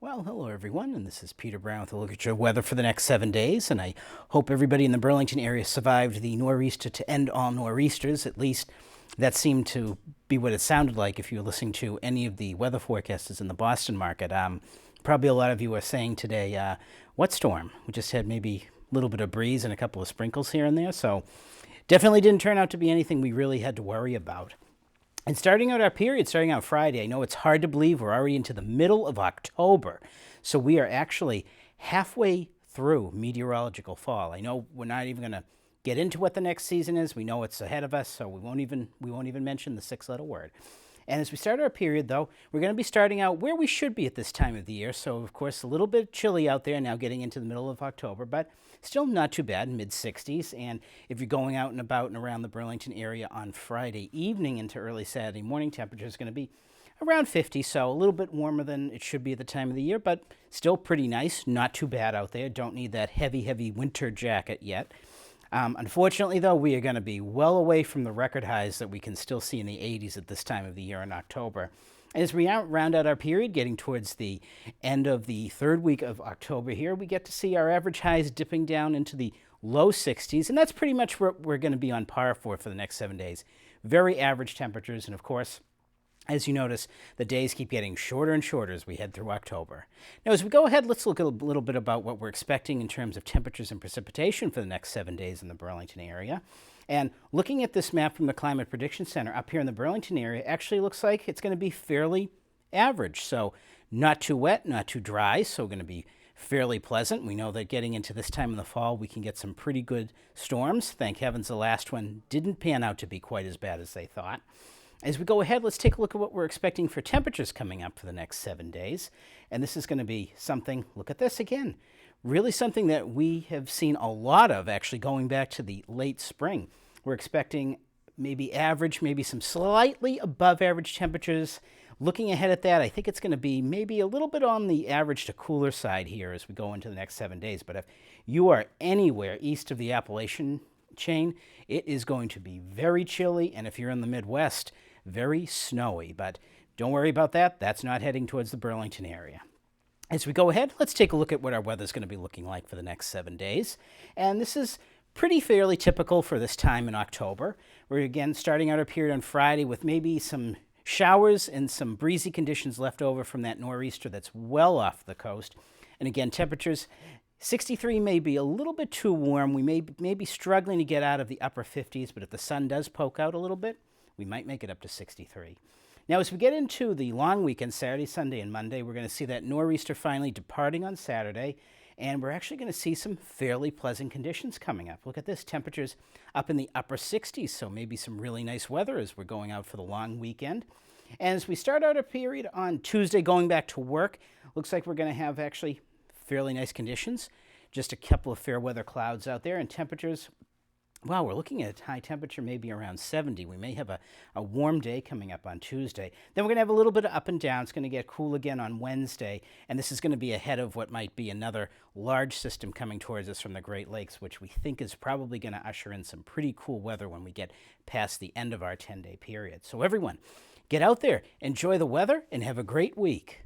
Well, hello everyone, and this is Peter Brown with a look at your weather for the next 7 days, and I hope everybody in the Burlington area survived the nor'easter to end all nor'easters. At least that seemed to be what it sounded like if you were listening to any of the weather forecasters in the Boston market. Probably a lot of you are saying today, what storm? We just had maybe a little bit of breeze and a couple of sprinkles here and there, so definitely didn't turn out to be anything we really had to worry about. And starting out our period, starting out Friday, I know it's hard to believe we're already into the middle of October. So we are actually halfway through meteorological fall. I know we're not even going to get into what the next season is. We know it's ahead of us, so we won't even mention the six-letter word. And as we start our period, though, we're going to be starting out where we should be at this time of the year. So, of course, a little bit chilly out there now getting into the middle of October, but still not too bad, mid-60s. And if you're going out and about and around the Burlington area on Friday evening into early Saturday morning, temperature is going to be around 50, so a little bit warmer than it should be at the time of the year, but still pretty nice. Not too bad out there. Don't need that heavy, heavy winter jacket yet. Unfortunately, though, we are going to be well away from the record highs that we can still see in the 80s at this time of the year in October. As we round out our period, getting towards the end of the third week of October here, we get to see our average highs dipping down into the low 60s, and that's pretty much what we're going to be on par for the next 7 days. Very average temperatures, and of course, as you notice, the days keep getting shorter and shorter as we head through October. Now, as we go ahead, let's look a little bit about what we're expecting in terms of temperatures and precipitation for the next 7 days in the Burlington area. And looking at this map from the Climate Prediction Center up here in the Burlington area, actually looks like it's going to be fairly average. So not too wet, not too dry, so going to be fairly pleasant. We know that getting into this time of the fall, we can get some pretty good storms. Thank heavens the last one didn't pan out to be quite as bad as they thought. As we go ahead, let's take a look at what we're expecting for temperatures coming up for the next 7 days. And this is going to be something, look at this again, really something that we have seen a lot of actually going back to the late spring. We're expecting maybe average, maybe some slightly above average temperatures. Looking ahead at that, I think it's going to be maybe a little bit on the average to cooler side here as we go into the next 7 days. But if you are anywhere east of the Appalachian chain, it is going to be very chilly. And if you're in the Midwest, very snowy, but don't worry about that. That's not heading towards the Burlington area. As we go ahead, let's take a look at what our weather is going to be looking like for the next 7 days. And this is pretty fairly typical for this time in October. We're again starting out our period on Friday with maybe some showers and some breezy conditions left over from that nor'easter that's well off the coast. And again, temperatures 63 may be a little bit too warm. We may be struggling to get out of the upper 50s, but if the sun does poke out a little bit, we might make it up to 63. Now, as we get into the long weekend, Saturday, Sunday, and Monday, we're going to see that nor'easter finally departing on Saturday, and we're actually going to see some fairly pleasant conditions coming up. Look at this, temperatures up in the upper 60s, so maybe some really nice weather as we're going out for the long weekend. And as we start out a period on Tuesday going back to work, looks like we're going to have actually fairly nice conditions. Just a couple of fair weather clouds out there, and temperatures, wow, we're looking at high temperature maybe around 70. We may have a warm day coming up on Tuesday. Then we're going to have a little bit of up and down. It's going to get cool again on Wednesday, and this is going to be ahead of what might be another large system coming towards us from the Great Lakes, which we think is probably going to usher in some pretty cool weather when we get past the end of our 10-day period. So everyone, get out there, enjoy the weather, and have a great week.